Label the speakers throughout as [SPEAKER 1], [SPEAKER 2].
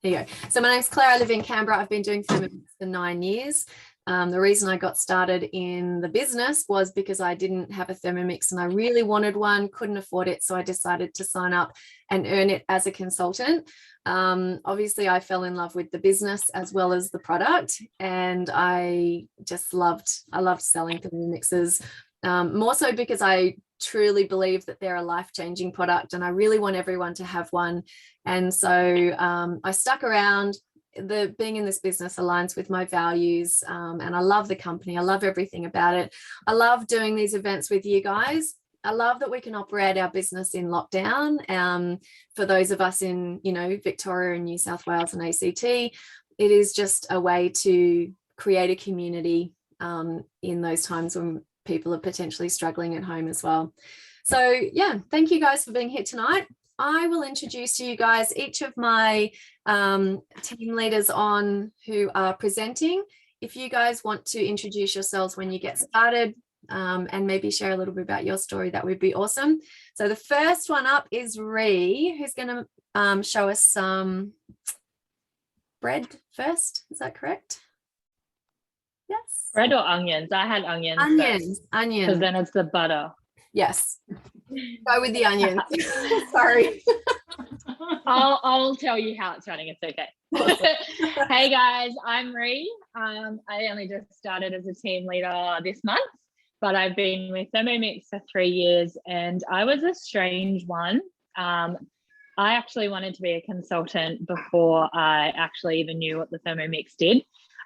[SPEAKER 1] There you go. So my name's Claire. I live in Canberra. I've been doing Thermomix for 9 years. The reason I got started in the business was because I didn't have a Thermomix and I really wanted one, couldn't afford it. So I decided to sign up and earn it as a consultant. Obviously, I fell in love with the business as well as the product, and I loved selling Thermomixes, more so because I truly believe that they're a life-changing product and I really want everyone to have one. And so I stuck around. Being in this business aligns with my values, and I love the company. I love everything about it. I love doing these events with you guys. I love that we can operate our business in lockdown. For those of us in, Victoria and New South Wales and ACT, it is just a way to create a community in those times when people are potentially struggling at home as well. So yeah, thank you guys for being here tonight. I will introduce to you guys each of my team leaders on who are presenting. If you guys want to introduce yourselves when you get started, and maybe share a little bit about your story, that would be awesome. So the first one up is Rhi, who's going to show us some bread first. Is that correct? Yes.
[SPEAKER 2] Bread or onions? I had onions.
[SPEAKER 1] Onions.
[SPEAKER 2] Because then it's the butter.
[SPEAKER 1] Yes. Go with the onions. Sorry.
[SPEAKER 2] I'll tell you how it's running. It's okay. Hey guys, I'm Rhi. I only just started as a team leader this month, but I've been with Thermomix for 3 years, and I was a strange one. I actually wanted to be a consultant before I actually even knew what the Thermomix did.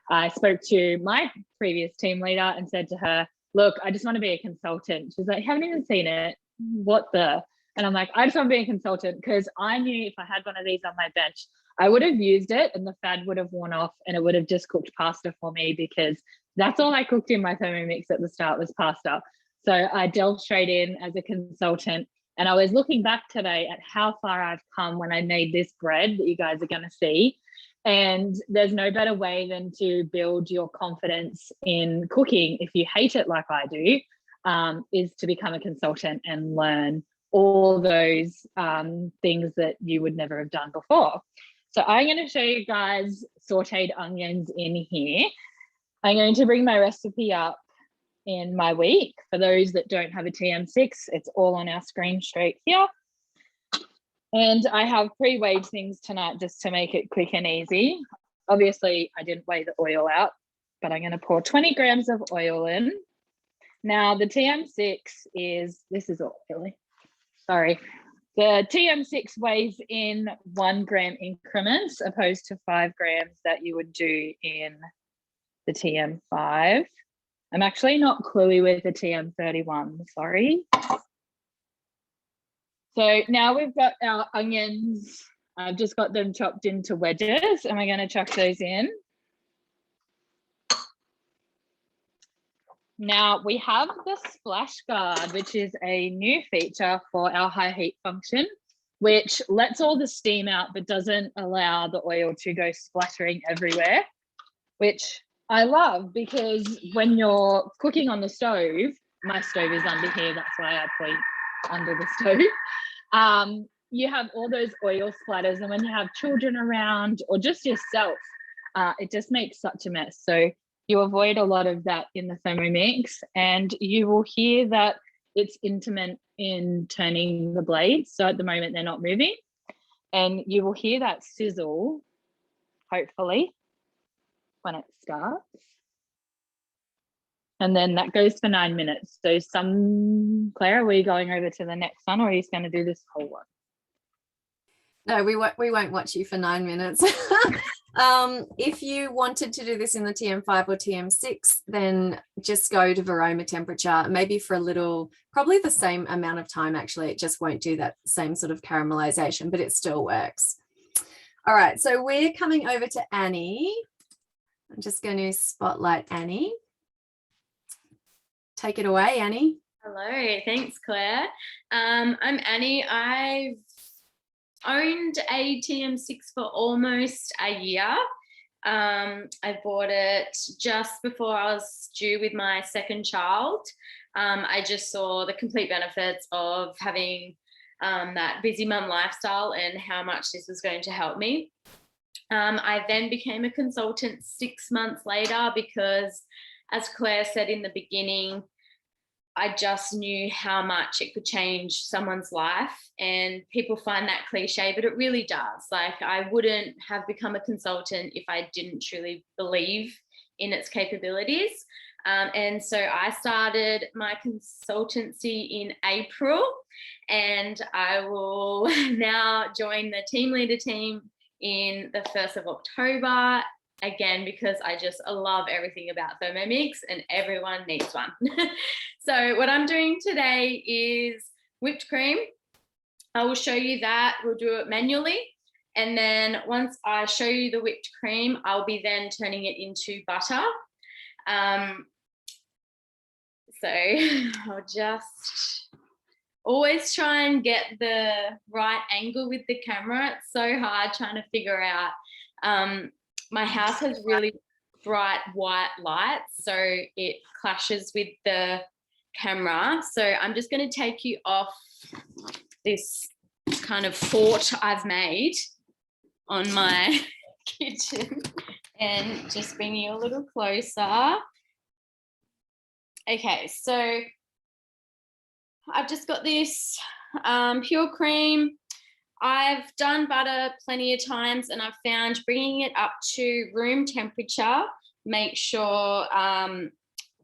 [SPEAKER 2] I spoke to my previous team leader and said to her, look, I just want to be a consultant. She's like, haven't even seen it. What the? And I'm like, I just want to be a consultant, because I knew if I had one of these on my bench, I would have used it and the fad would have worn off and it would have just cooked pasta for me, because that's all I cooked in my Thermomix at the start was pasta. So I delved straight in as a consultant, and I was looking back today at how far I've come when I made this bread that you guys are going to see. And there's no better way than to build your confidence in cooking, if you hate it like I do, is to become a consultant and learn all those things that you would never have done before. So I'm going to show you guys sauteed onions in here. I'm going to bring my recipe up in my week. For those that don't have a TM6, it's all on our screen straight here. And I have pre-weighed things tonight just to make it quick and easy. Obviously, I didn't weigh the oil out, but I'm going to pour 20 grams of oil in. Now, the TM6 this is oily. Sorry. The TM6 weighs in 1 gram increments, opposed to 5 grams that you would do in the TM5. I'm actually not cluey with the TM31, sorry. So now we've got our onions. I've just got them chopped into wedges, and we're going to chuck those in. Now we have the splash guard, which is a new feature for our high heat function, which lets all the steam out but doesn't allow the oil to go splattering everywhere, which I love, because when you're cooking on the stove, my stove is under here, that's why I point under the stove. You have all those oil splatters, and when you have children around or just yourself, it just makes such a mess. So you avoid a lot of that in the Thermomix, and you will hear that it's intimate in turning the blades. So at the moment they're not moving, and you will hear that sizzle, hopefully, when it starts. And then that goes for 9 minutes. So Claire, are we going over to the next one, or are you just going to do this whole one?
[SPEAKER 1] No, we won't watch you for 9 minutes. If you wanted to do this in the TM5 or TM6, then just go to Varoma temperature, maybe for a little, probably the same amount of time, actually. It just won't do that same sort of caramelization, but it still works. All right, so we're coming over to Annie. I'm just going to spotlight Annie. Take it away, Annie.
[SPEAKER 3] Hello, thanks, Claire. I'm Annie. I've owned a TM6 for almost a year. I bought it just before I was due with my second child. I just saw the complete benefits of having that busy mum lifestyle and how much this was going to help me. I then became a consultant 6 months later because, as Claire said in the beginning, I just knew how much it could change someone's life, and people find that cliche, but it really does. Like, I wouldn't have become a consultant if I didn't truly believe in its capabilities. And so I started my consultancy in April, and I will now join the team leader team in the 1st of October. Again, because I love everything about Thermomix, and everyone needs one. So what I'm doing today is whipped cream. I will show you that. We'll do it manually. And then once I show you the whipped cream, I'll be then turning it into butter. So I'll just always try and get the right angle with the camera. It's so hard trying to figure out. My house has really bright white lights, so it clashes with the camera. So I'm just going to take you off this kind of fort I've made on my kitchen and just bring you a little closer. Okay, so I've just got this pure cream. I've done butter plenty of times, and I've found bringing it up to room temperature makes sure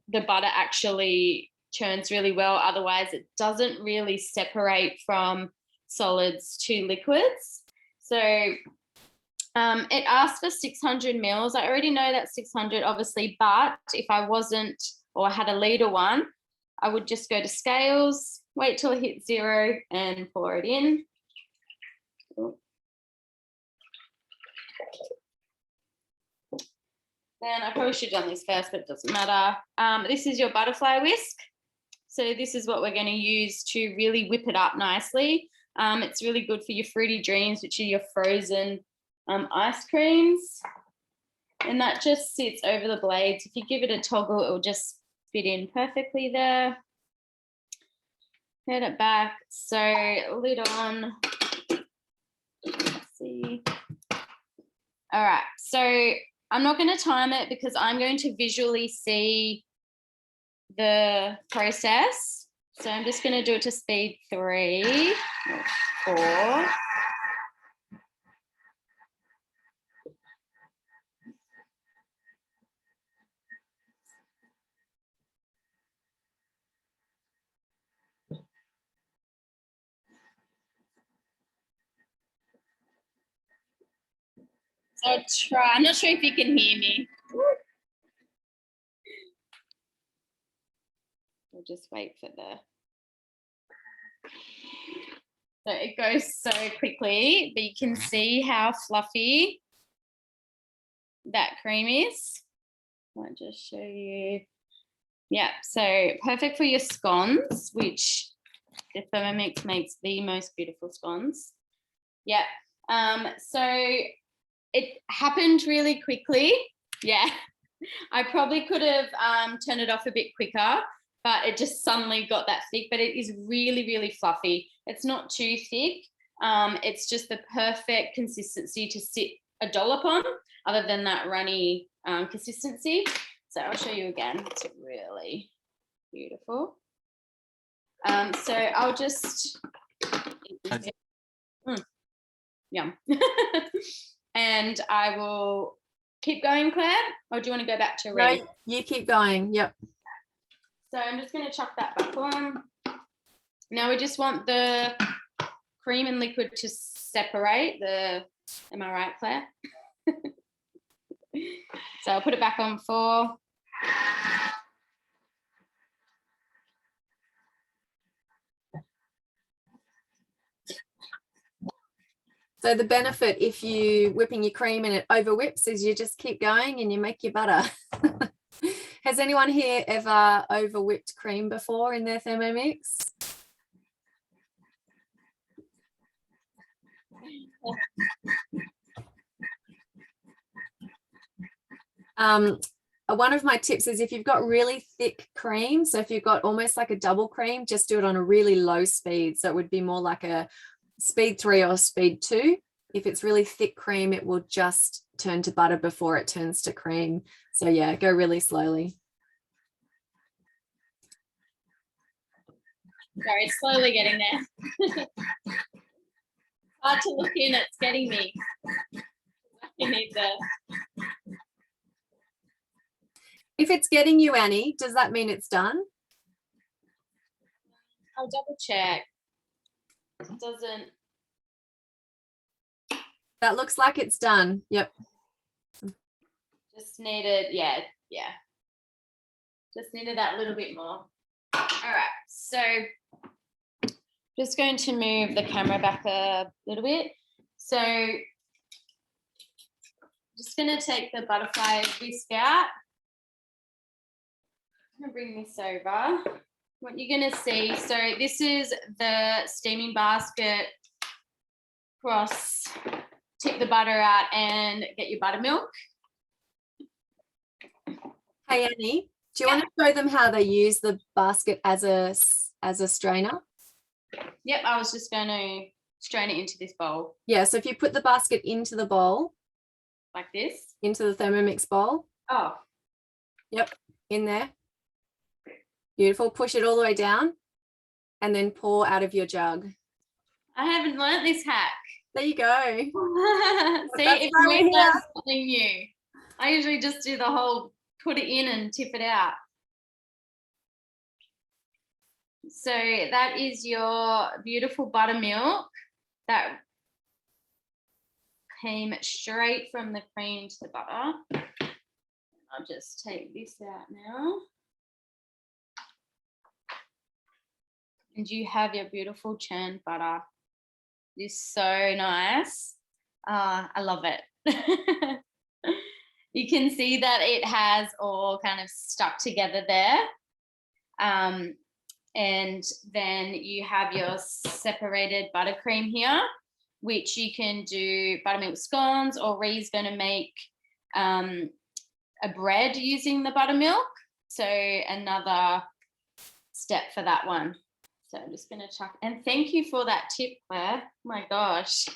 [SPEAKER 3] the butter actually churns really well. Otherwise, it doesn't really separate from solids to liquids. So it asks for 600 mils. I already know that's 600, obviously, but if I wasn't, or had a litre one, I would just go to scales, wait till it hits 0 and pour it in. Then I probably should have done this first, but it doesn't matter. This is your butterfly whisk. So this is what we're going to use to really whip it up nicely. It's really good for your fruity dreams, which are your frozen ice creams. And that just sits over the blades. If you give it a toggle, it will just fit in perfectly there. Head it back. So lid on. Let's see. All right. So I'm not going to time it because I'm going to visually see the process. So I'm just going to do it to speed 3 or 4. So try, I'm not sure if you can hear me. We'll just wait for the, so it goes so quickly, but you can see how fluffy that cream is. I'll just show you. Yeah, so perfect for your scones, which the Thermomix makes the most beautiful scones. Yeah, so it happened really quickly. Yeah, I probably could have turned it off a bit quicker, but it just suddenly got that thick. But it is really, really fluffy. It's not too thick. It's just the perfect consistency to sit a dollop on, other than that runny consistency. So I'll show you again. It's really beautiful. So I'll just, yum. And I will keep going, Claire, or do you want to go back to Rhi?
[SPEAKER 1] No, you keep going. Yep.
[SPEAKER 3] So I'm just going to chuck that back on. Now we just want the cream and liquid to separate. Am I right, Claire? So I'll put it back on 4.
[SPEAKER 1] So the benefit if you whipping your cream and it over whips is you just keep going and you make your butter. Has anyone here ever over whipped cream before in their Thermomix? One of my tips is if you've got really thick cream, so if you've got almost like a double cream, just do it on a really low speed. So it would be more like a speed 3 or speed 2 if it's really thick cream, it will just turn to butter before it turns to cream. So yeah, go really slowly.
[SPEAKER 3] Sorry, slowly getting there. Hard to look in, it's getting me. You need the...
[SPEAKER 1] If it's getting you, Annie, does that mean it's done?
[SPEAKER 3] I'll double check. It doesn't...
[SPEAKER 1] That looks like it's done. Yep.
[SPEAKER 3] Just needed, yeah. Just needed that little bit more. All right, so just going to move the camera back a little bit. So just going to take the butterfly whisk out. I'm going to bring this over. What you're going to see, so this is the steaming basket. Cross, tip the butter out and get your buttermilk.
[SPEAKER 1] Hey, Annie, do you want to show them how they use the basket as a strainer?
[SPEAKER 3] Yep, I was just going to strain it into this bowl.
[SPEAKER 1] Yeah, so if you put the basket into the bowl.
[SPEAKER 3] Like this?
[SPEAKER 1] Into the Thermomix bowl.
[SPEAKER 3] Oh.
[SPEAKER 1] Yep, in there. Beautiful. Push it all the way down and then pour out of your jug.
[SPEAKER 3] I haven't learnt this hack.
[SPEAKER 1] There you go.
[SPEAKER 3] See, if we learn something new. I usually just do the whole put it in and tip it out. So that is your beautiful buttermilk that came straight from the cream to the butter. I'll just take this out now. And you have your beautiful churned butter. It is so nice. I love it. You can see that it has all kind of stuck together there. And then you have your separated buttercream here, which you can do buttermilk scones, or Rhi's going to make a bread using the buttermilk. So another step for that one. So I'm just going to chuck, and thank you for that tip, Claire. Oh my gosh,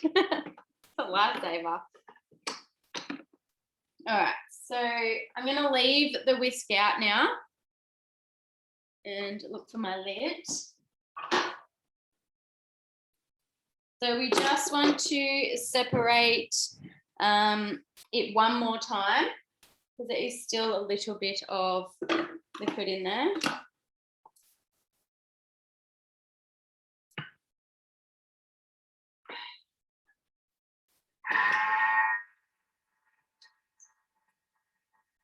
[SPEAKER 3] a lifesaver. All right, so I'm going to leave the whisk out now and look for my lid. So we just want to separate it one more time because there is still a little bit of liquid in there.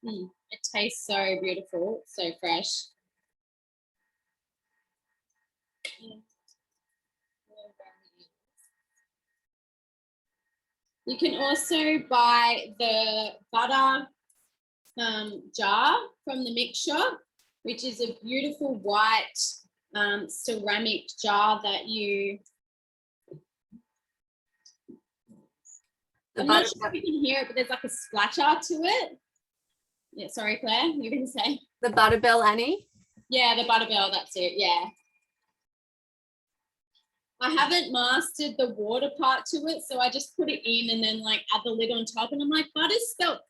[SPEAKER 3] It tastes so beautiful, so fresh. You can also buy the butter jar from the mix shop, which is a beautiful white ceramic jar that you... I'm not sure if you can hear it, but there's like a splatter to it. Yeah, sorry, Claire, you were going to say?
[SPEAKER 1] The Butterbell, Annie?
[SPEAKER 3] Yeah, the Butterbell, that's it, yeah. I haven't mastered the water part to it, so I just put it in and then like add the lid on top, and I'm like, butter's spelled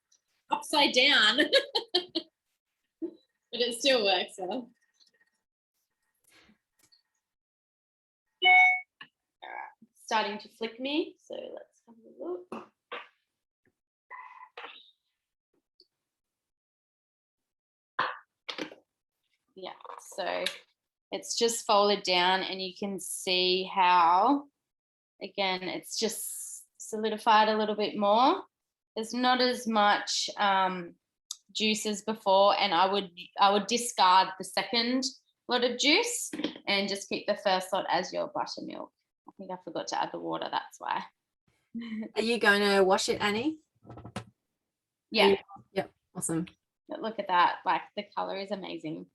[SPEAKER 3] upside down. But it still works well. All right, starting to flick me, so let's have a look. Yeah, so it's just folded down and you can see how, again, it's just solidified a little bit more. There's not as much juice as before, and I would discard the second lot of juice and just keep the first lot as your buttermilk. I think I forgot to add the water, that's why.
[SPEAKER 1] Are you going to wash it, Annie?
[SPEAKER 3] Yeah.
[SPEAKER 1] Yep, awesome.
[SPEAKER 3] But look at that, like the color is amazing.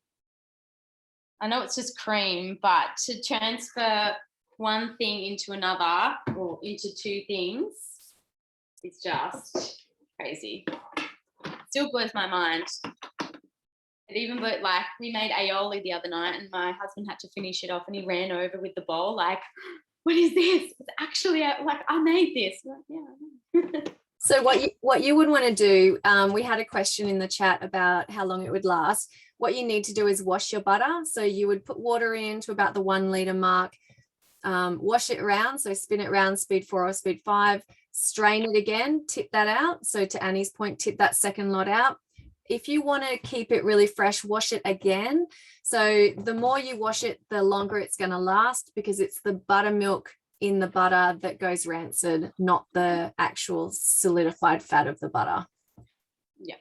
[SPEAKER 3] I know it's just cream, but to transfer one thing into another or into two things is just crazy. Still blows my mind. It even blew, like we made aioli the other night and my husband had to finish it off and he ran over with the bowl like, what is this? It's actually like I made this. Like, yeah.
[SPEAKER 1] So what you would want to do, we had a question in the chat about how long it would last. What you need to do is wash your butter. So you would put water in to about the 1 litre mark, wash it around. So spin it around, speed 4 or speed 5, strain it again, tip that out. So to Annie's point, tip that second lot out. If you want to keep it really fresh, wash it again. So the more you wash it, the longer it's going to last, because it's the buttermilk in the butter that goes rancid, not the actual solidified fat of the butter.
[SPEAKER 3] Yeah.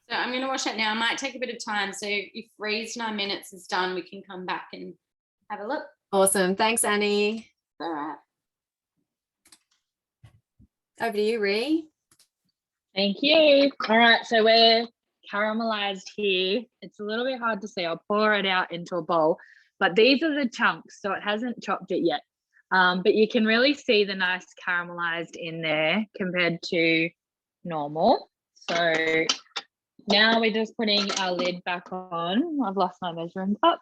[SPEAKER 3] So I'm going to wash it now. It might take a bit of time. So if freeze 9 minutes is done, we can come back and have a look.
[SPEAKER 1] Awesome. Thanks, Annie.
[SPEAKER 3] All right.
[SPEAKER 1] Over to you, Rhi.
[SPEAKER 2] Thank you. All right, so we're caramelized here. It's a little bit hard to see. I'll pour it out into a bowl, but these are the chunks, so it hasn't chopped it yet. But you can really see the nice caramelized in there compared to normal. So now we're just putting our lid back on. I've lost my measuring cup.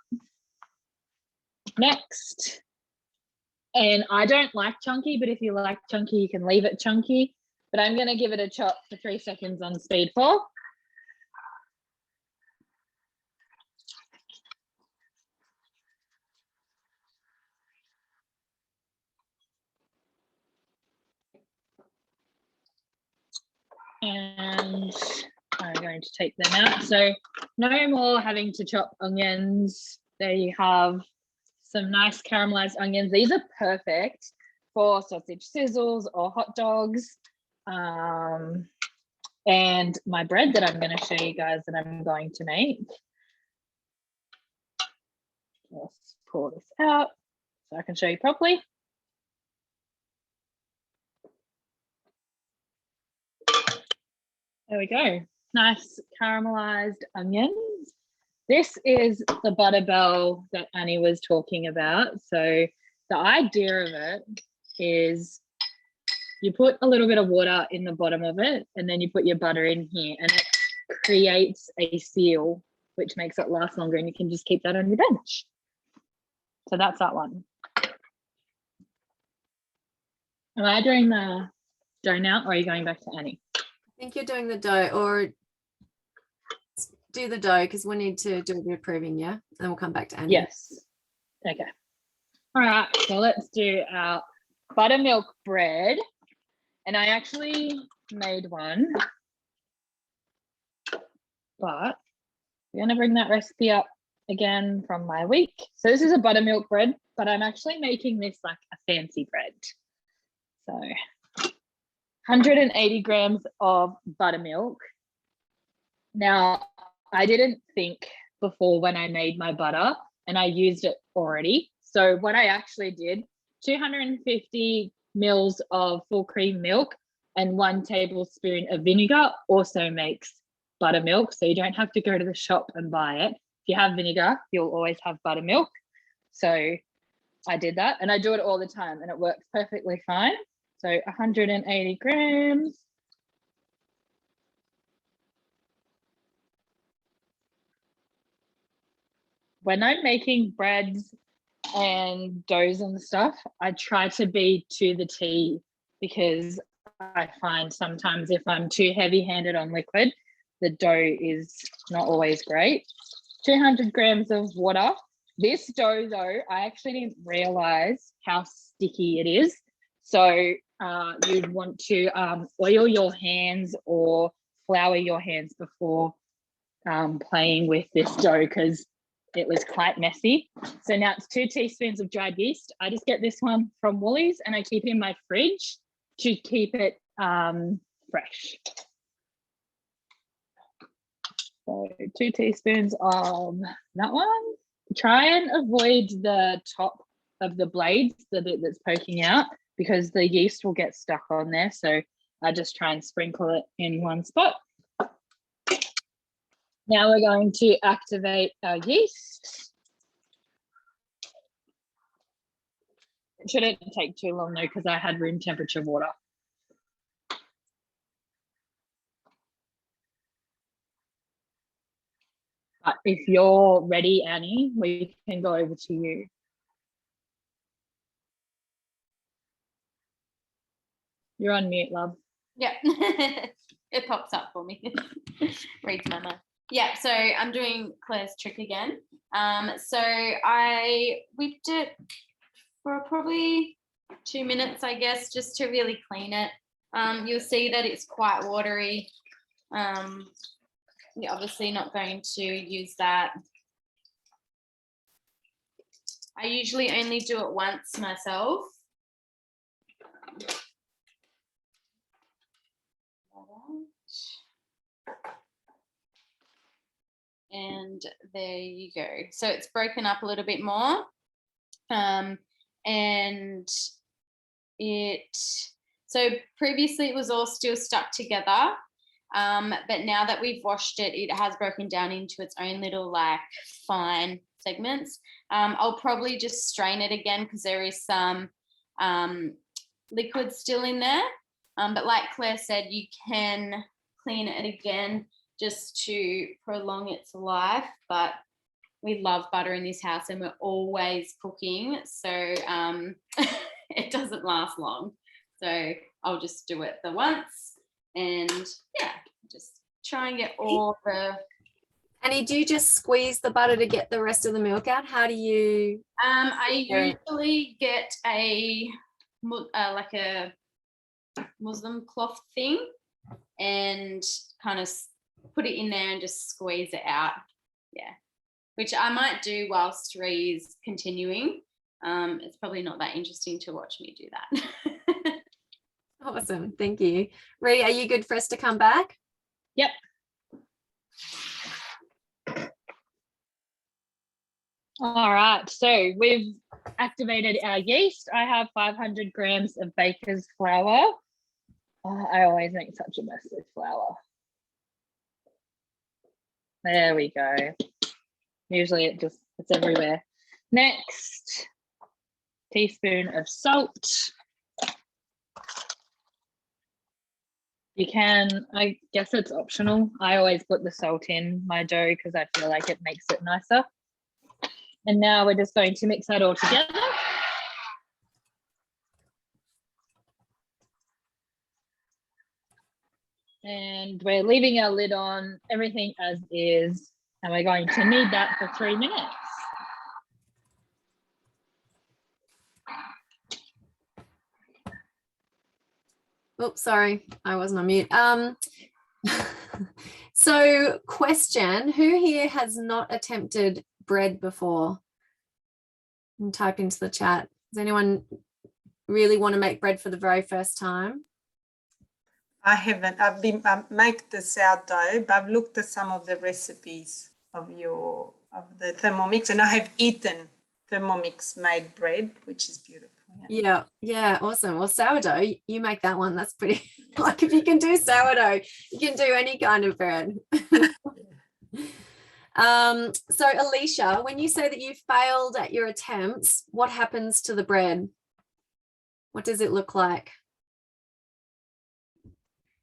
[SPEAKER 2] Next. And I don't like chunky, but if you like chunky, you can leave it chunky. But I'm going to give it a chop for 3 seconds on speed 4. And I'm going to take them out. So no more having to chop onions. There you have some nice caramelized onions. These are perfect for sausage sizzles or hot dogs. And my bread that I'm going to show you guys that I'm going to make. Let's pour this out so I can show you properly. There we go. Nice caramelized onions. This is the butterbell that Annie was talking about. So the idea of it is you put a little bit of water in the bottom of it, and then you put your butter in here, and it creates a seal, which makes it last longer, and you can just keep that on your bench. So that's that one. Am I doing the dough now, or are you going back to Annie?
[SPEAKER 1] I think you're doing the dough, or do the dough, because we need to do a bit of proving, yeah? And we'll come back to Annie.
[SPEAKER 2] Yes. Okay. All right, so let's do our buttermilk bread. And I actually made one, but we're gonna bring that recipe up again from my week. So this is a buttermilk bread, but I'm actually making this like a fancy bread. So 180 grams of buttermilk. Now, I didn't think before when I made my butter, and I used it already. So what I actually did, 250 mils of full cream milk and 1 tablespoon of vinegar also makes buttermilk. So you don't have to go to the shop and buy it. If you have vinegar, you'll always have buttermilk. So I did that, and I do it all the time, and it works perfectly fine. So 180 grams. When I'm making breads and doughs and stuff, I try to be to the T, because I find sometimes if I'm too heavy-handed on liquid, the dough is not always great. 200 grams of water. This dough, though, I actually didn't realize how sticky it is. So you'd want to oil your hands or flour your hands before playing with this dough, because it was quite messy. So now it's 2 teaspoons of dried yeast. I just get this one from Woolies, and I keep it in my fridge to keep it fresh. So 2 teaspoons of that one. Try and avoid the top of the blades, the bit that's poking out, because the yeast will get stuck on there. So I just try and sprinkle it in one spot. Now we're going to activate our yeast. It shouldn't take too long though, because I had room temperature water. But if you're ready, Annie, we can go over to you. You're on mute, love.
[SPEAKER 3] Yeah, it pops up for me. Reads my mind. Yeah, so I'm doing Claire's trick again. So I whipped it for probably 2 minutes, I guess, just to really clean it. You'll see that it's quite watery. You're obviously not going to use that. I usually only do it once myself. And there you go. So it's broken up a little bit more. And so previously it was all still stuck together. But now that we've washed it, it has broken down into its own little like fine segments. I'll probably just strain it again because there is some liquid still in there. But like Claire said, you can clean it again just to prolong its life. But we love butter in this house and we're always cooking. So it doesn't last long. So I'll just do it the once and yeah, just try and get all the...
[SPEAKER 1] Annie, do you just squeeze the butter to get the rest of the milk out? How do you?
[SPEAKER 3] I usually get like a Muslim cloth thing and kind of put it in there and just squeeze it out. Yeah, which I might do whilst Rhi is continuing. It's probably not that interesting to watch me do that.
[SPEAKER 1] Awesome, thank you. Rhi, are you good for us to come back?
[SPEAKER 2] Yep. All right, so we've activated our yeast. I have 500 grams of baker's flour. I always make such a mess with flour. There we go. Usually it's everywhere. Next, teaspoon of salt. You can, I guess it's optional. I always put the salt in my dough because I feel like it makes it nicer. And now we're just going to mix that all together. And we're leaving our lid on, everything as is, and we're going to knead that for 3 minutes.
[SPEAKER 1] Oops, sorry, I wasn't on mute. So question, who here has not attempted bread before? And type into the chat. Does anyone really want to make bread for the very first time?
[SPEAKER 4] I haven't. I've been make the sourdough, but I've looked at some of the recipes of the Thermomix, and I have eaten Thermomix made bread, which is beautiful.
[SPEAKER 1] Yeah, awesome. Well, sourdough, you make that one. That's pretty. Like if you can do sourdough, you can do any kind of bread. So Alicia, when you say that you failed at your attempts, what happens to the bread? What does it look like?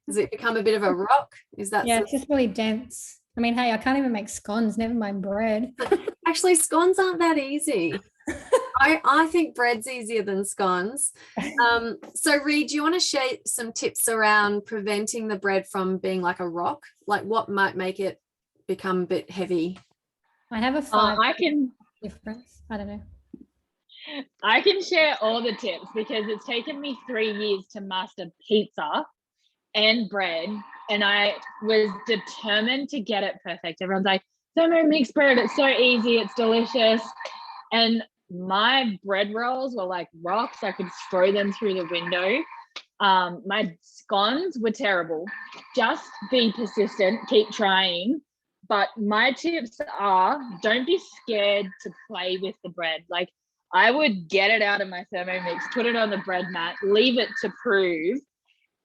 [SPEAKER 1] Does it become a bit of a rock? Is that
[SPEAKER 5] it's just really dense. I mean, hey, I can't even make scones, never mind bread.
[SPEAKER 1] Actually, scones aren't that easy. I think bread's easier than scones. So Rhi, do you want to share some tips around preventing the bread from being like a rock? Like what might make it become a bit heavy?
[SPEAKER 5] I have a 5 difference. I don't know.
[SPEAKER 2] I can share all the tips because it's taken me 3 years to master pizza and bread, and I was determined to get it perfect. Everyone's like, Thermomix bread, it's so easy, it's delicious. And my bread rolls were like rocks. I could throw them through the window. My scones were terrible. Just be persistent, keep trying. But my tips are, don't be scared to play with the bread. Like I would get it out of my Thermomix, put it on the bread mat, leave it to prove,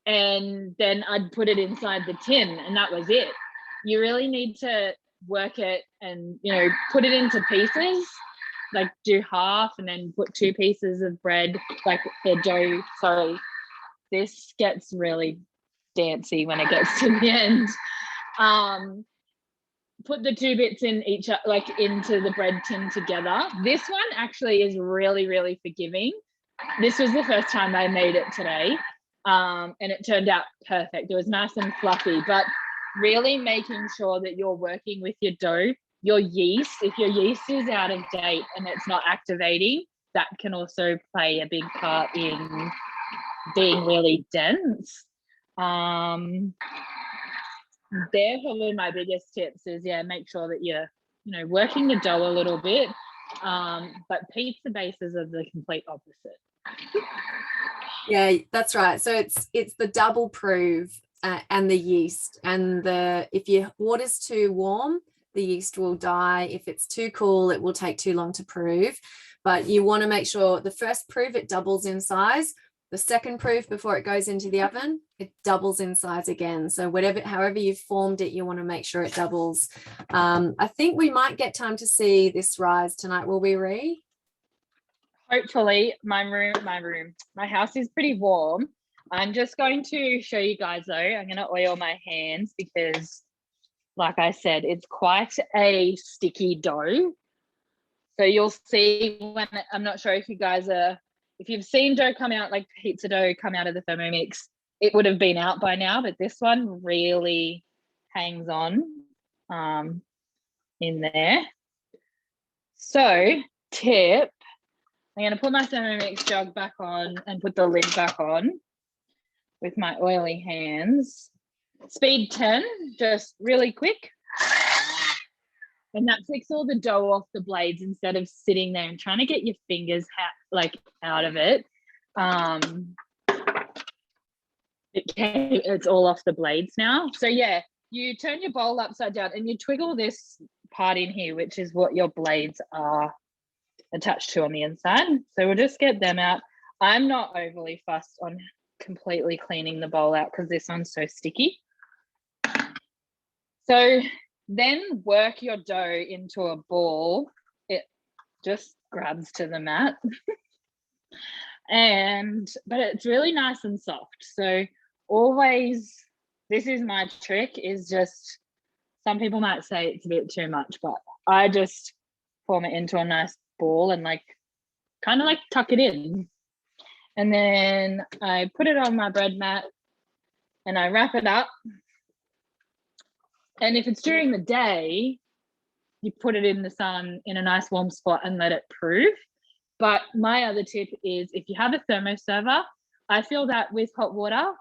[SPEAKER 2] and then I'd put it inside the tin, and that was it. You really need to work it and, put it into pieces, like do half and then put 2 pieces of bread, like the dough. Sorry, this gets really dancey when it gets to the end. Put the 2 bits in each, like into the bread tin together. This one actually is really, really forgiving. This was the first time I made it today. And it turned out perfect. It was nice and fluffy, but really making sure that you're working with your dough, your yeast. If your yeast is out of date and it's not activating, that can also play a big part in being really dense. They're probably my biggest tips is, make sure that you're, working the dough a little bit. But pizza bases are the complete opposite.
[SPEAKER 1] Yeah, that's right. So it's the double prove and the yeast, and if your water's too warm, the yeast will die. If it's too cool, it will take too long to prove. But you want to make sure the first prove, it doubles in size. The second proof, before it goes into the oven, it doubles in size again. So however you've formed it, you want to make sure it doubles. I think we might get time to see this rise tonight. Will we, Rhi?
[SPEAKER 2] Hopefully. My house is pretty warm. I'm just going to show you guys though. I'm going to oil my hands because, like I said, it's quite a sticky dough. So you'll see when, I'm not sure if you guys if you've seen dough come out, like pizza dough come out of the Thermomix, it would have been out by now, but this one really hangs on in there. So tip, I'm going to put my Thermomix jug back on and put the lid back on with my oily hands. Speed 10, just really quick. And that takes all the dough off the blades instead of sitting there and trying to get your fingers out of it. It's all off the blades now. So yeah, you turn your bowl upside down and you twiggle this part in here, which is what your blades are attached to on the inside. So we'll just get them out. I'm not overly fussed on completely cleaning the bowl out because this one's so sticky. So then work your dough into a ball. It just grabs to the mat. But it's really nice and soft. So always, this is my trick, is just, some people might say it's a bit too much, but I just form it into a nice ball and kind of tuck it in. And then I put it on my bread mat and I wrap it up. And if it's during the day, you put it in the sun in a nice warm spot and let it prove. But my other tip is, if you have a thermo server, I fill that with hot water,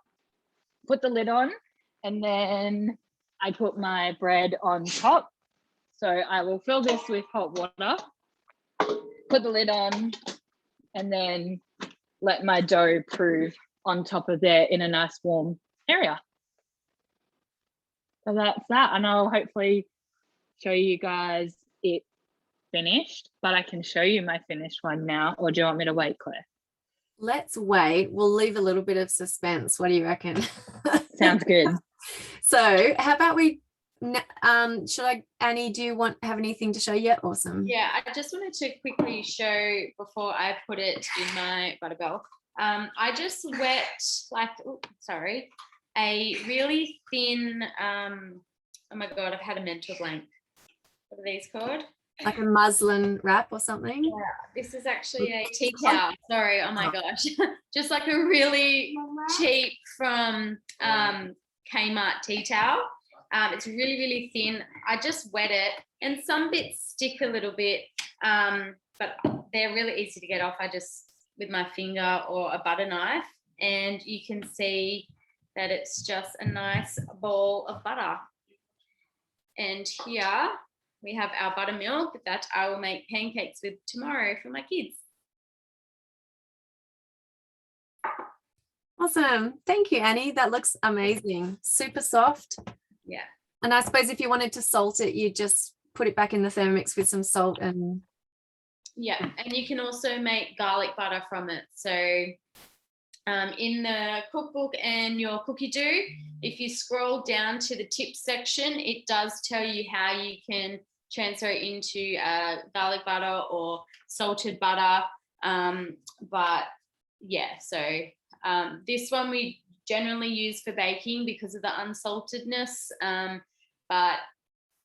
[SPEAKER 2] put the lid on, and then I put my bread on top. So I will fill this with hot water, put the lid on, and then let my dough prove on top of there in a nice warm area. So that's that, and I'll hopefully show you guys it finished, but I can show you my finished one now, or do you want me to wait, Claire?
[SPEAKER 1] Let's wait. We'll leave a little bit of suspense. What do you reckon?
[SPEAKER 2] Sounds good.
[SPEAKER 1] So how about Annie, do you have anything to show yet? Awesome.
[SPEAKER 3] Yeah, I just wanted to quickly show before I put it in my Buttermilk. I just wet a really thin, oh my God, I've had a mental blank. What are these called?
[SPEAKER 1] Like a muslin wrap or something?
[SPEAKER 3] Yeah, this is actually a tea towel. Sorry, oh my gosh. Just like a really cheap from Kmart tea towel. It's really, really thin. I just wet it, and some bits stick a little bit, but they're really easy to get off. I just, with my finger or a butter knife, and you can see that it's just a nice ball of butter. And here we have our buttermilk that I will make pancakes with tomorrow for my kids.
[SPEAKER 1] Awesome. Thank you, Annie. That looks amazing. Super soft.
[SPEAKER 3] Yeah.
[SPEAKER 1] And I suppose if you wanted to salt it, you just put it back in the Thermomix with some salt and...
[SPEAKER 3] Yeah, and you can also make garlic butter from it. So in the cookbook and your cookie dough, if you scroll down to the tips section, it does tell you how you can transfer it into garlic butter or salted butter. But yeah, so this one we generally use for baking because of the unsaltedness. But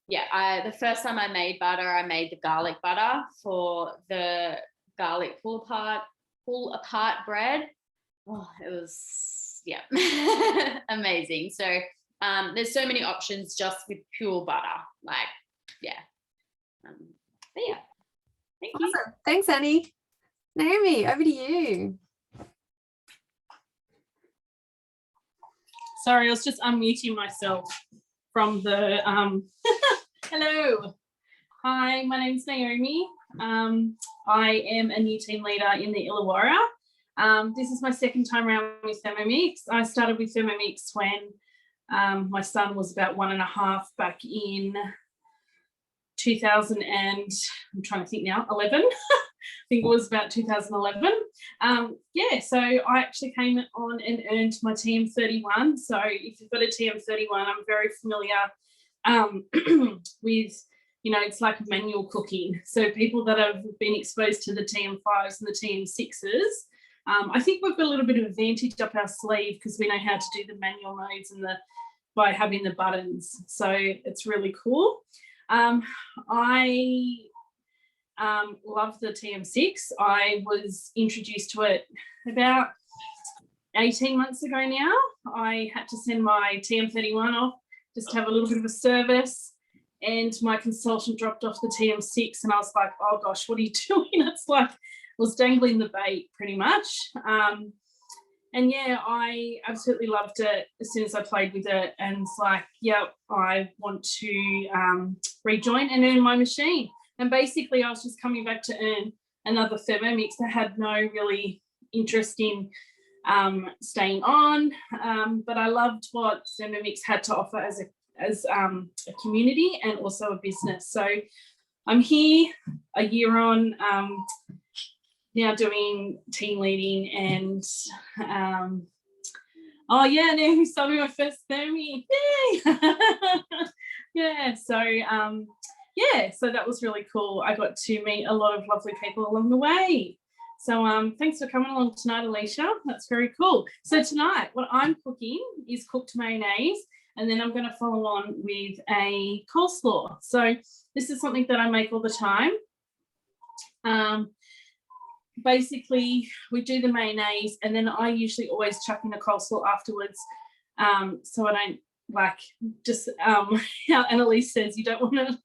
[SPEAKER 3] yeah, the first time I made butter, I made the garlic butter for the garlic pull apart bread. Oh, it was yeah, amazing. So there's so many options just with pure butter. Like, yeah. But yeah, thank you.
[SPEAKER 1] Awesome. Thanks, Annie. Naomi, over to you.
[SPEAKER 6] Sorry, I was just unmuting myself from the hello. Hi, my name's Naomi. I am a new team leader in the Illawarra. This is my second time around with Thermomix. I started with Thermomix when my son was about 1.5 back in 2000 and I'm trying to think now, 11. I think it was about 2011. Yeah, so I actually came on and earned my TM31. So if you've got a TM31, I'm very familiar with, you know, it's like manual cooking. So people that have been exposed to the TM5s and the TM6s, I think we've got a little bit of advantage up our sleeve because we know how to do the manual modes and by having the buttons. So it's really cool. I love the TM6. I was introduced to it about 18 months ago now. I had to send my TM31 off just to have a little bit of a service, and my consultant dropped off the TM6 and I was like, oh gosh, what are you doing? It's like I was dangling the bait pretty much. And yeah, I absolutely loved it as soon as I played with it, and it's like, yep, I want to rejoin and earn my machine. And basically I was just coming back to earn another Thermomix. I had no really interest in staying on, but I loved what Thermomix had to offer as a community and also a business. So I'm here a year on, now doing team leading, and oh yeah, now we started my first Thermi. Yay! Yeah, so yeah, so that was really cool. I got to meet a lot of lovely people along the way. So thanks for coming along tonight, Alicia. That's very cool. So tonight, what I'm cooking is cooked mayonnaise, and then I'm going to follow on with a coleslaw. So this is something that I make all the time. Basically, we do the mayonnaise, and then I usually always chuck in a coleslaw afterwards, so I don't like just how Annalise says, you don't want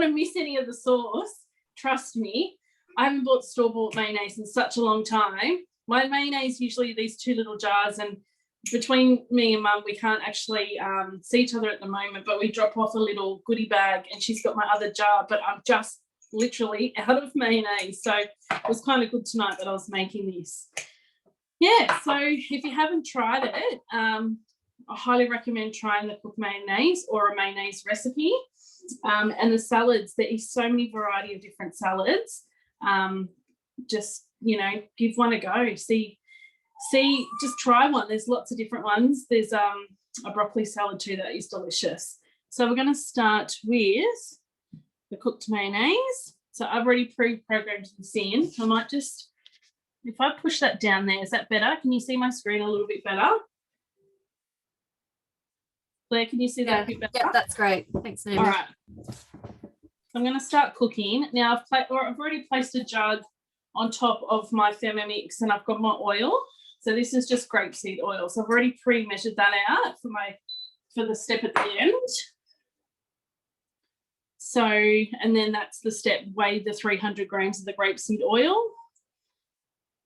[SPEAKER 6] to miss any of the sauce. Trust me, I haven't bought store-bought mayonnaise in such a long time. My mayonnaise usually these 2 little jars, and between me and Mum, we can't actually see each other at the moment, but we drop off a little goodie bag, and she's got my other jar, but I'm just literally out of mayonnaise. So it was kind of good tonight that I was making this. Yeah, so if you haven't tried it, I highly recommend trying the cooked mayonnaise or a mayonnaise recipe. And the salads, there is so many variety of different salads. Just, you know, give one a go. See, just try one. There's lots of different ones. There's a broccoli salad too that is delicious. So we're going to start with the cooked mayonnaise. So I've already pre-programmed this in. I might just, if I push that down there, is that better? Can you see my screen a little bit better? Claire, can you see that a bit better?
[SPEAKER 1] Yeah, that's great. Thanks, Naomi.
[SPEAKER 6] All right. I'm going to start cooking. Now I've already placed a jug on top of my Thermomix, and I've got my oil. So this is just grapeseed oil. So I've already pre-measured that out for the step at the end. So, and then that's the step, weigh the 300 grams of the grapeseed oil.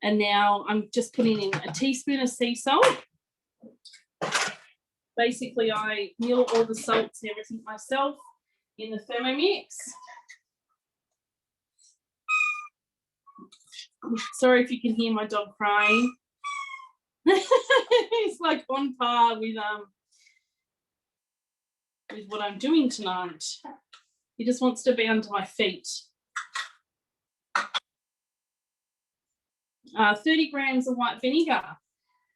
[SPEAKER 6] And now I'm just putting in a teaspoon of sea salt. Basically, I mill all the salts and everything myself in the Thermomix. Sorry if you can hear my dog crying. It's like on par with what I'm doing tonight. He just wants to be under my feet. 30 grams of white vinegar.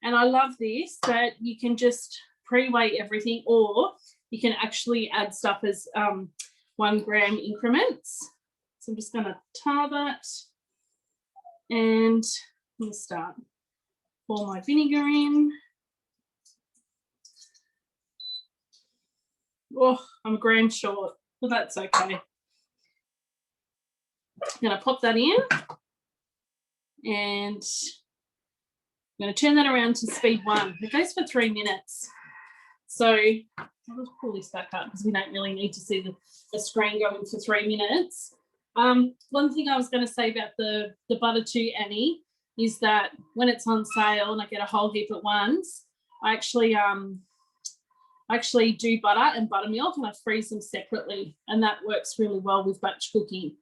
[SPEAKER 6] And I love this, that you can just pre-weigh everything, or you can actually add stuff as 1 gram increments. So I'm just going to tar that, and I'm going to start pour my vinegar in. Oh, I'm a gram short, but that's okay. I'm going to pop that in, and going to turn that around to speed 1. It goes for 3 minutes. So I'll just pull this back up because we don't really need to see the screen going for 3 minutes. One thing I was going to say about the butter to Annie is that when it's on sale and I get a whole heap at once, I actually do butter and buttermilk and I freeze them separately, and that works really well with batch cooking.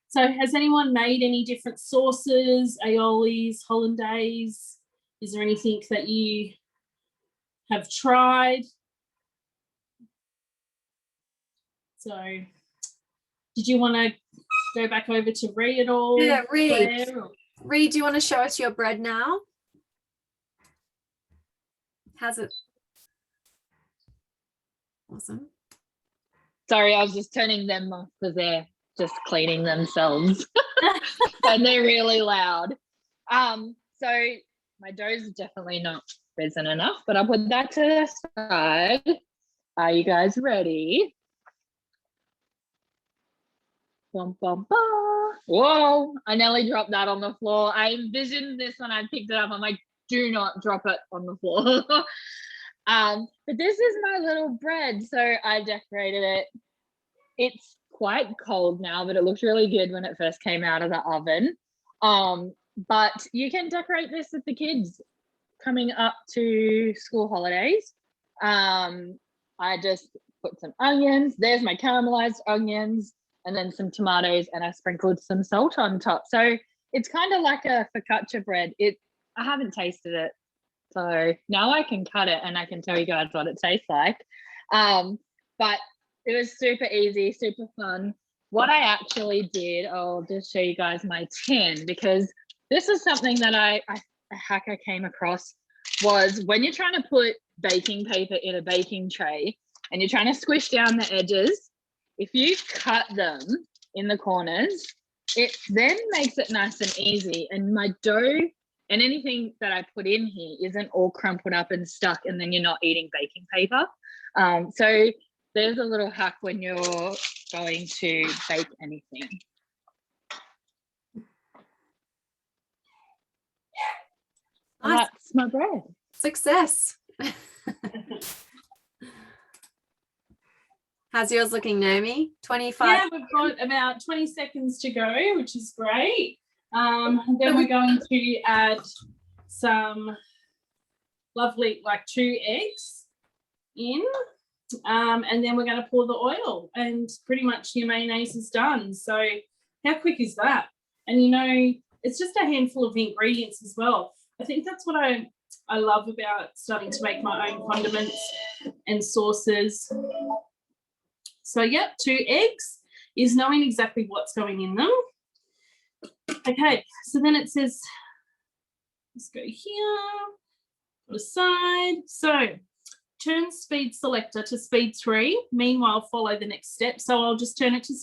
[SPEAKER 6] So has anyone made any different sauces, aiolis, hollandaise? Is there anything that you have tried? So did you want to go back over to Rhi at all?
[SPEAKER 1] Yeah, Rhi.
[SPEAKER 6] Claire, or-
[SPEAKER 1] Rhi, do you want to show us your bread now? How's it? Awesome.
[SPEAKER 2] Sorry, I was just turning them off because they're just cleaning themselves and they're really loud. So my dough's definitely not risen enough, but I'll put that to the side. Are you guys ready? Bum, bum, bum. Whoa, I nearly dropped that on the floor. I envisioned this when I picked it up. I'm like, do not drop it on the floor. But this is my little bread. So I decorated it. It's quite cold now, but it looked really good when it first came out of the oven. But you can decorate this with the kids coming up to school holidays. I just put some onions. There's my caramelized onions, and then some tomatoes, and I sprinkled some salt on top. So it's kind of like a focaccia bread. I haven't tasted it, so now I can cut it and I can tell you guys what it tastes like. But it was super easy, super fun. What I actually did, I'll just show you guys my tin, because this is something that a hack I came across, was when you're trying to put baking paper in a baking tray and you're trying to squish down the edges, if you cut them in the corners, it then makes it nice and easy. And my dough and anything that I put in here isn't all crumpled up and stuck, and then you're not eating baking paper. So there's a little hack when you're going to bake anything.
[SPEAKER 1] Nice.
[SPEAKER 2] That's my bread.
[SPEAKER 1] Success. How's yours looking, Naomi? 25.
[SPEAKER 6] Yeah, we've got about 20 seconds to go, which is great. Then we're going to add some lovely, like 2 eggs in. And then we're going to pour the oil, and pretty much your mayonnaise is done. So how quick is that? And you know, it's just a handful of ingredients as well. I think that's what I love about starting to make my own condiments and sauces. So yep, 2 eggs is knowing exactly what's going in them. Okay, so then it says, let's go here, put aside. So turn speed selector to speed 3. Meanwhile, follow the next step. So I'll just turn it to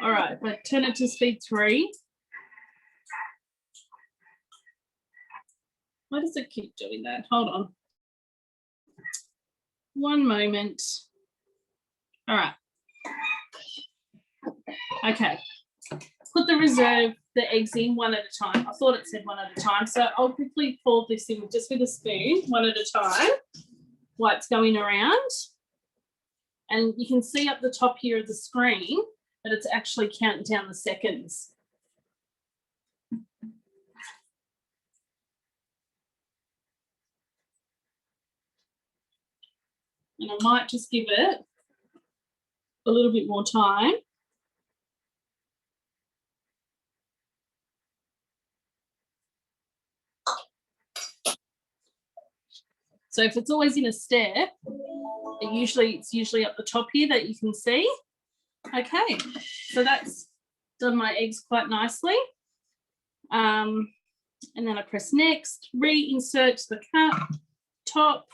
[SPEAKER 6] all right, but turn it to speed 3. Why does it keep doing that? Hold on. One moment. All right. Okay. Put the eggs in one at a time. I thought it said one at a time. So I'll quickly pour this in just with a spoon, one at a time, while it's going around. And you can see up the top here of the screen that it's actually counting down the seconds. And I might just give it a little bit more time. So if it's always in a step, it's usually up the top here that you can see. Okay, so that's done my eggs quite nicely. And then I press next, reinsert the cup, top.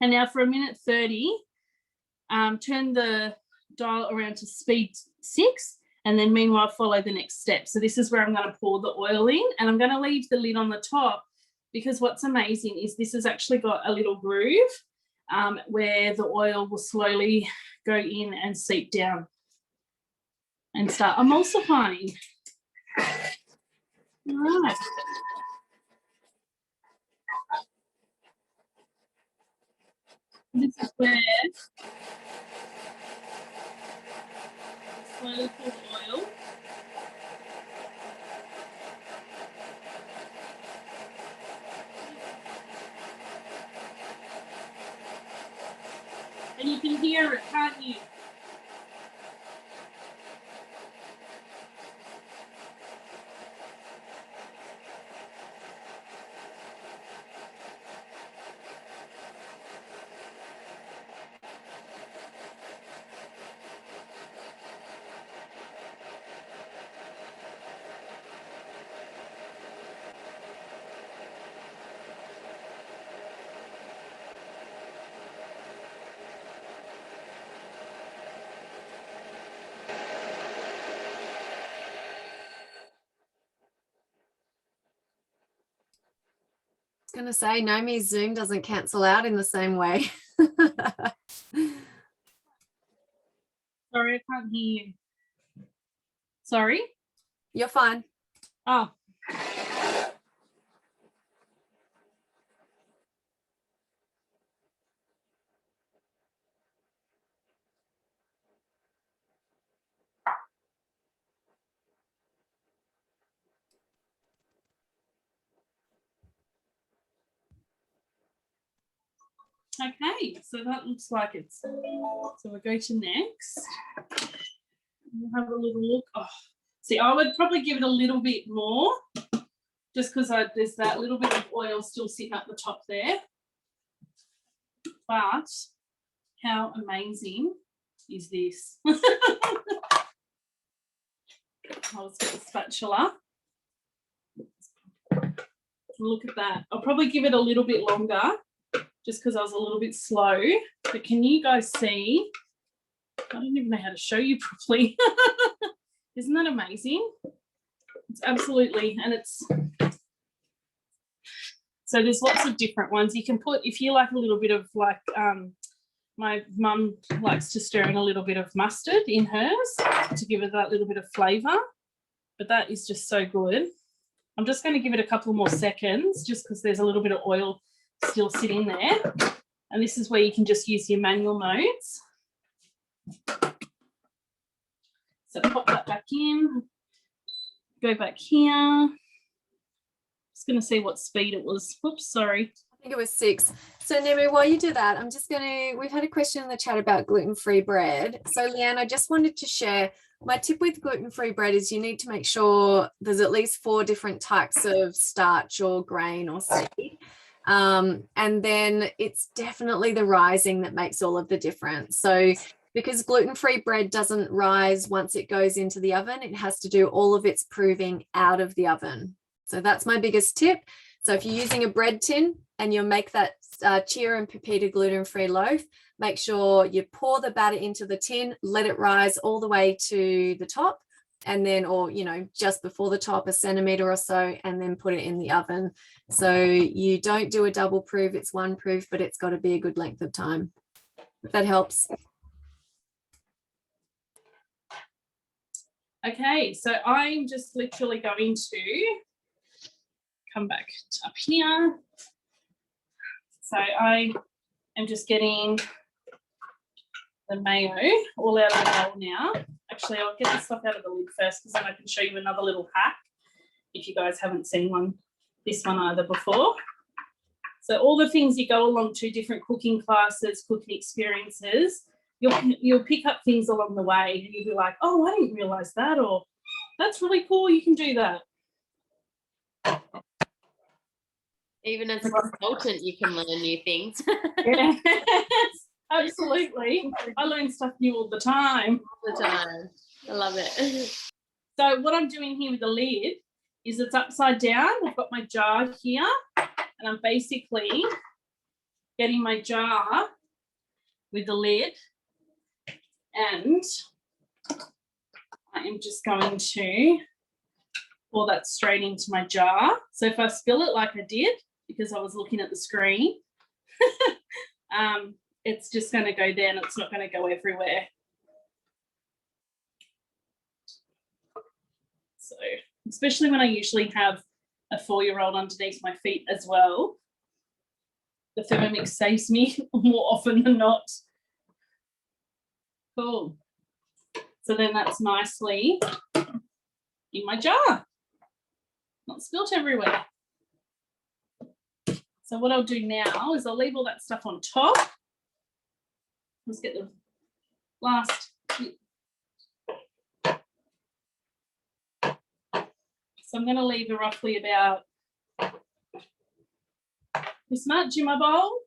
[SPEAKER 6] And now for 1:30, turn the dial around to speed 6, and then meanwhile follow the next step. So this is where I'm going to pour the oil in, and I'm going to leave the lid on the top, because what's amazing is this has actually got a little groove, where the oil will slowly go in and seep down and start emulsifying. All right. This is where slowly pour oil. And you can hear it, can't you?
[SPEAKER 1] Going to say Naomi's Zoom doesn't cancel out in the same way.
[SPEAKER 6] Sorry, I can't hear you. Sorry?
[SPEAKER 1] You're fine.
[SPEAKER 6] Oh. Okay, so that looks like it's, so we'll go to next. We'll have a little look. Oh, see, I would probably give it a little bit more, just because there's that little bit of oil still sitting at the top there. But how amazing is this? I'll just get the spatula. Look at that. I'll probably give it a little bit longer, just because I was a little bit slow. But can you guys see? I don't even know how to show you properly. Isn't that amazing? It's absolutely, and it's, so there's lots of different ones. You can put, if you like a little bit of like, my mum likes to stir in a little bit of mustard in hers to give it that little bit of flavour. But that is just so good. I'm just going to give it a couple more seconds just because there's a little bit of oil still sitting there. And this is where you can just use your manual modes. So pop that back in, go back here. Just going to see what speed it was. Whoops, sorry.
[SPEAKER 1] I think it was 6. So Naomi, while you do that, I'm just going to, we've had a question in the chat about gluten-free bread. So Leanne, I just wanted to share my tip with gluten-free bread is you need to make sure there's at least 4 different types of starch or grain or seed. And then it's definitely the rising that makes all of the difference. So because gluten-free bread doesn't rise once it goes into the oven, it has to do all of its proving out of the oven. So that's my biggest tip. So if you're using a bread tin and you'll make that chia and pepita gluten-free loaf, make sure you pour the batter into the tin, let it rise all the way to the top, and then, or, you know, just before the top, 1 centimetre or so, and then put it in the oven. So you don't do a double proof, it's 1 proof, but it's got to be a good length of time. If that helps.
[SPEAKER 6] Okay, so I'm just literally going to come back up here. So I am just getting the mayo all out of the bowl now. Actually, I'll get the stuff out of the lid first because then I can show you another little hack if you guys haven't seen this one either before. So all the things you go along to, different cooking classes, cooking experiences, you'll pick up things along the way and you'll be like, oh, I didn't realise that, or that's really cool, you can do that.
[SPEAKER 3] Even as a consultant, you can learn new things.
[SPEAKER 6] Yes, absolutely. I learn stuff new all the time.
[SPEAKER 3] All the time. I love it.
[SPEAKER 6] So what I'm doing here with the lid is it's upside down. I've got my jar here and I'm basically getting my jar with the lid, and I am just going to pour that straight into my jar. So if I spill it like I did, because I was looking at the screen, it's just going to go down. It's not going to go everywhere. So, especially when I usually have a 4-year-old underneath my feet as well, the Thermomix saves me more often than not. Cool. So then that's nicely in my jar, not spilt everywhere. So what I'll do now is I'll leave all that stuff on top. Let's get the last bit. So I'm going to leave roughly about this much in my bowl.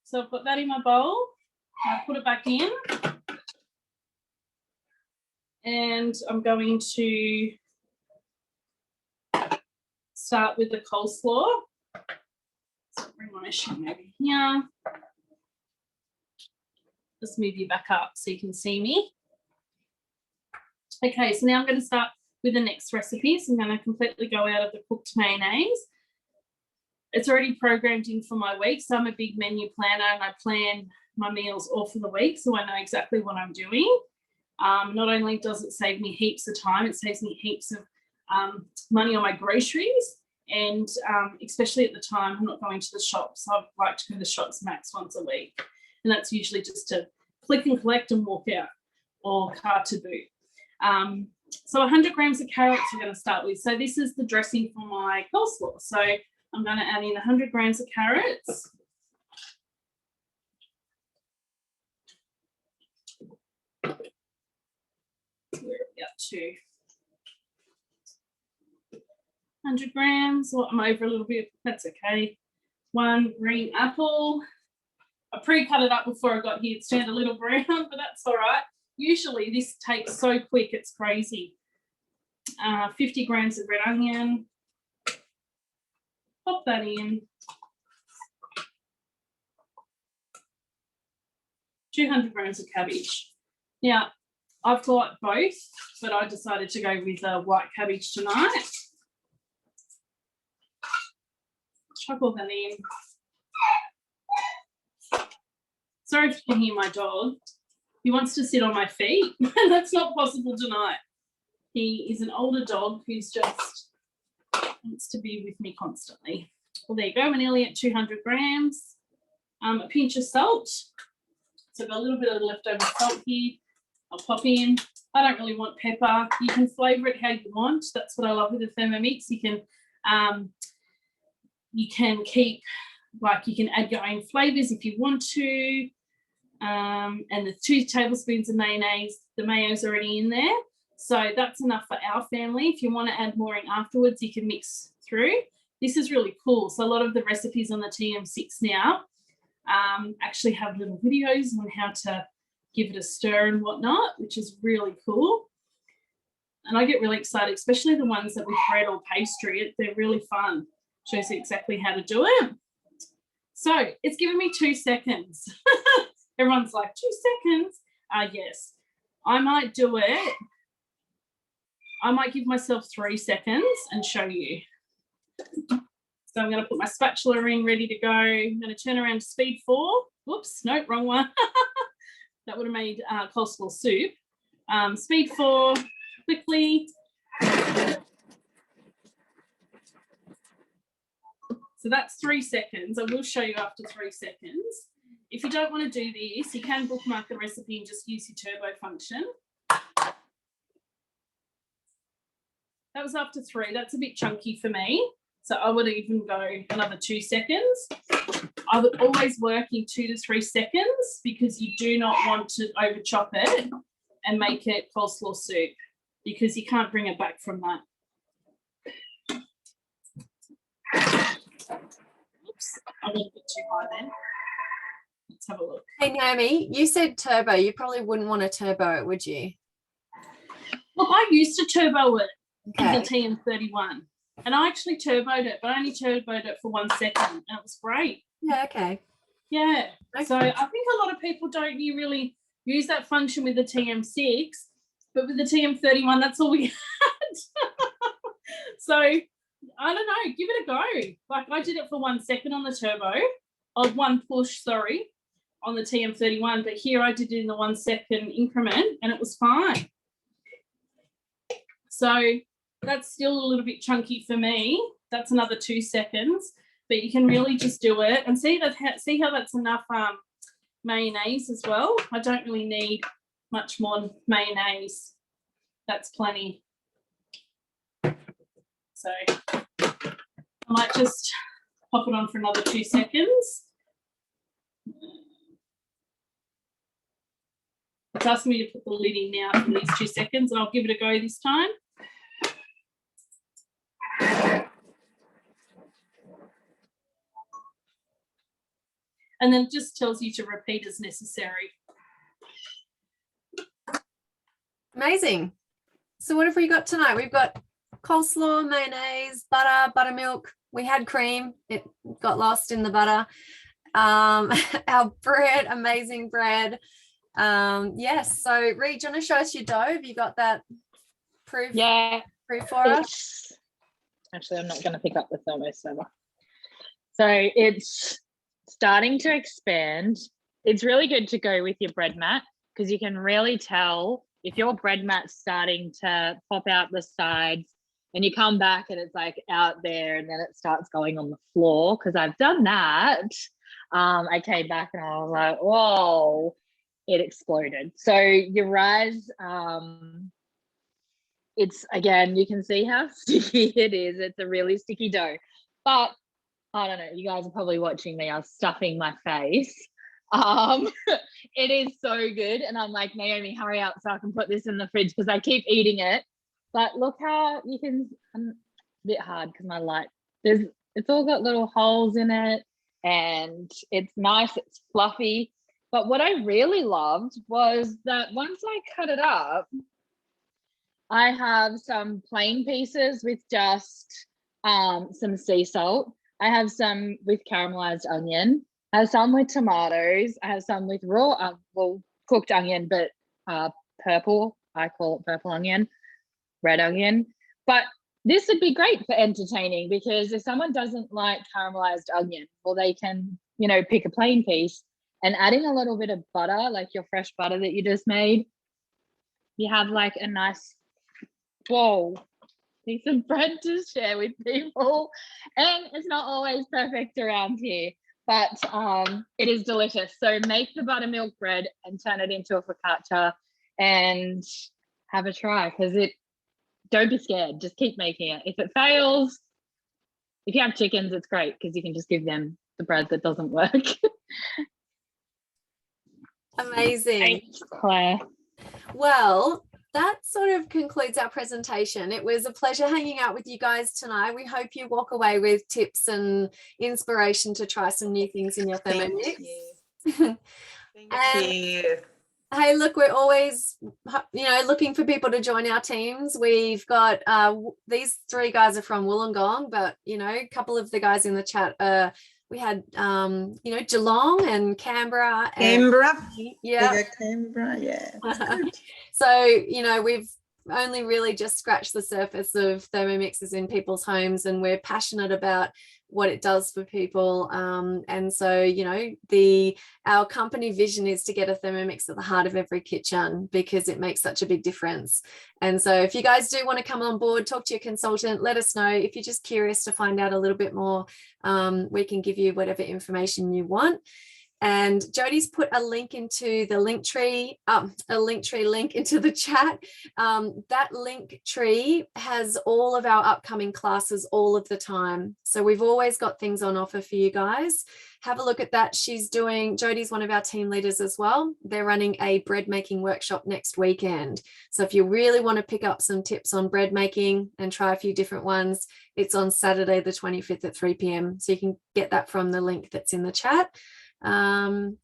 [SPEAKER 6] So I've got that in my bowl. I'll put it back in. And I'm going to start with the coleslaw. So bring my machine over here. Just move you back up so you can see me. Okay, so now I'm going to start with the next recipe. So I'm going to completely go out of the cooked mayonnaise. It's already programmed in for my week. So I'm a big menu planner and I plan my meals all for the week. So I know exactly what I'm doing. Not only does it save me heaps of time, it saves me heaps of money on my groceries. And especially at the time, I'm not going to the shops. I like to go to the shops max once a week. And that's usually just to click and collect and walk out, or car to boot. So 100 grams of carrots we're going to start with. So this is the dressing for my coleslaw. So I'm going to add in 100 grams of carrots. Where are we up to? 100 grams. Well, I'm over a little bit. That's okay. 1 green apple. I pre-cut it up before I got here. It's turned a little brown, but that's all right. Usually this takes so quick, it's crazy. 50 grams of red onion. Pop that in. 200 grams of cabbage. Now, I've got both, but I decided to go with white cabbage tonight. Chuck all that in. Sorry if you can hear my dog. He wants to sit on my feet, and that's not possible tonight. He is an older dog who's just wants to be with me constantly. Well, there you go. We're nearly at 200 grams. A pinch of salt. So I've got a little bit of leftover salt here. I'll pop in. I don't really want pepper. You can flavour it how you want. That's what I love with the Thermomix. You can keep, like, you can add your own flavours if you want to. And the 2 tablespoons of mayonnaise, the mayo's already in there. So that's enough for our family. If you want to add more in afterwards, you can mix through. This is really cool. So a lot of the recipes on the TM6 now actually have little videos on how to give it a stir and whatnot, which is really cool. And I get really excited, especially the ones that with bread or pastry. They're really fun. Shows you exactly how to do it. So it's given me 2 seconds. Everyone's like, 2 seconds? Yes. I might do it. I might give myself 3 seconds and show you. So I'm going to put my spatula in, ready to go. I'm going to turn around to speed 4. Whoops, no, wrong one. That would have made coleslaw soup. Speed 4, quickly. So that's 3 seconds. I will show you after 3 seconds. If you don't want to do this, you can bookmark the recipe and just use your turbo function. That was after 3. That's a bit chunky for me. So I would even go another 2 seconds. I would always work in 2 to 3 seconds because you do not want to over chop it and make it coleslaw soup because you can't bring it back from that. Oops, I went a bit too high then. Let's have a look.
[SPEAKER 1] Hey, Naomi, you said turbo. You probably wouldn't want to turbo it, would you?
[SPEAKER 6] Well, I used to turbo it in
[SPEAKER 1] Okay.
[SPEAKER 6] the TM31. And I actually turboed it, but I only turboed it for 1 second, and it was great.
[SPEAKER 1] Yeah, okay.
[SPEAKER 6] Yeah.
[SPEAKER 1] Okay.
[SPEAKER 6] So I think a lot of people don't really use that function with the TM6, but with the TM31, that's all we had. So I don't know, give it a go. Like I did it for 1 second on the turbo, one push, sorry, on the TM31, but here I did it in the 1 second increment and it was fine. So that's still a little bit chunky for me. That's another 2 seconds, but you can really just do it and see how that's enough mayonnaise as well. I don't really need much more mayonnaise. That's plenty. So I might just pop it on for another 2 seconds. It's asking me to put the lid in now for these 2 seconds, and I'll give it a go this time. And then it just tells you to repeat as necessary.
[SPEAKER 1] Amazing. So what have we got tonight? We've got coleslaw, mayonnaise, butter, buttermilk. We had cream. It got lost in the butter. Our bread, amazing bread. Yes. So Rhi, do you want to show us your dough? Have you got that proof?
[SPEAKER 2] Yeah.
[SPEAKER 1] Proof for us?
[SPEAKER 2] Actually, I'm not going to pick up the thermos server. So it's starting to expand. It's really good to go with your bread mat because you can really tell if your bread mat's starting to pop out the sides and you come back and it's like out there and then it starts going on the floor, because I've done that. I came back and I was like, whoa, it exploded. So your rise, it's, again, you can see how sticky it is. It's a really sticky dough, but I don't know, you guys are probably watching me, I was stuffing my face. It is so good, and I'm like, Naomi, hurry up so I can put this in the fridge because I keep eating it. But look how you can, I'm a bit hard because my light, it's all got little holes in it and it's nice, it's fluffy. But what I really loved was that once I cut it up, I have some plain pieces with just some sea salt. I have some with caramelized onion. I have some with tomatoes. I have some with raw, cooked onion, but purple. I call it purple onion, red onion. But this would be great for entertaining, because if someone doesn't like caramelized onion, well, they can, pick a plain piece, and adding a little bit of butter, like your fresh butter that you just made, you have like a nice, piece of bread to share with people. And it's not always perfect around here, but it is delicious. So make the buttermilk bread and turn it into a focaccia and have a try, because don't be scared, just keep making it. If it fails, if you have chickens, it's great because you can just give them the bread that doesn't work.
[SPEAKER 1] Amazing.
[SPEAKER 2] Thanks, Claire.
[SPEAKER 1] Well, that sort of concludes our presentation. It was a pleasure hanging out with you guys tonight. We hope you walk away with tips and inspiration to try some new things in your Thermomix.
[SPEAKER 4] Thank you.
[SPEAKER 1] Hey, look, we're always, looking for people to join our teams. We've got these 3 guys are from Wollongong, but, a couple of the guys in the chat, we had, Geelong and Canberra.
[SPEAKER 4] Canberra?
[SPEAKER 1] Yeah.
[SPEAKER 4] Canberra, yeah.
[SPEAKER 1] So, we've only really just scratched the surface of Thermomixes in people's homes, and we're passionate about what it does for people. And so, our company vision is to get a Thermomix at the heart of every kitchen, because it makes such a big difference. And so if you guys do want to come on board, talk to your consultant, let us know. If you're just curious to find out a little bit more, we can give you whatever information you want. And Jodie's put a link into the Linktree, link into the chat. That Linktree has all of our upcoming classes all of the time. So we've always got things on offer for you guys. Have a look at that. Jodie's one of our team leaders as well. They're running a bread making workshop next weekend. So if you really want to pick up some tips on bread making and try a few different ones, it's on Saturday the 25th at 3 p.m. So you can get that from the link that's in the chat. And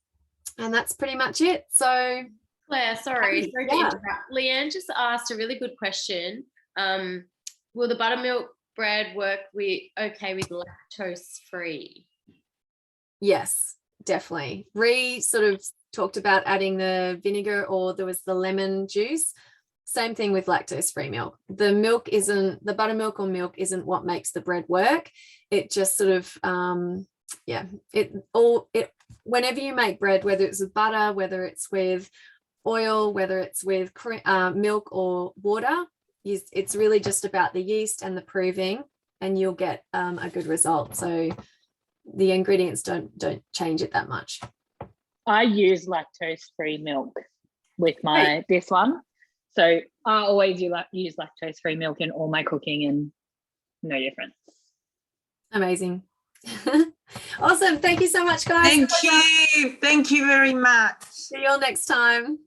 [SPEAKER 1] that's pretty much it. So
[SPEAKER 3] Claire, sorry to interrupt. Leanne just asked a really good question. Will the buttermilk bread work with lactose free?
[SPEAKER 1] Yes, definitely. Rhi sort of talked about adding the vinegar, or there was the lemon juice. Same thing with lactose free milk. The buttermilk or milk isn't what makes the bread work. It just sort of whenever you make bread, whether it's with butter, whether it's with oil, whether it's with milk or water, it's really just about the yeast and the proving, and you'll get a good result. So the ingredients don't change it that much.
[SPEAKER 2] I use lactose-free milk with this one. So I always use lactose-free milk in all my cooking, and no difference.
[SPEAKER 1] Amazing. Awesome. Thank you so much, guys.
[SPEAKER 4] Thank you very much.
[SPEAKER 1] See you all next time.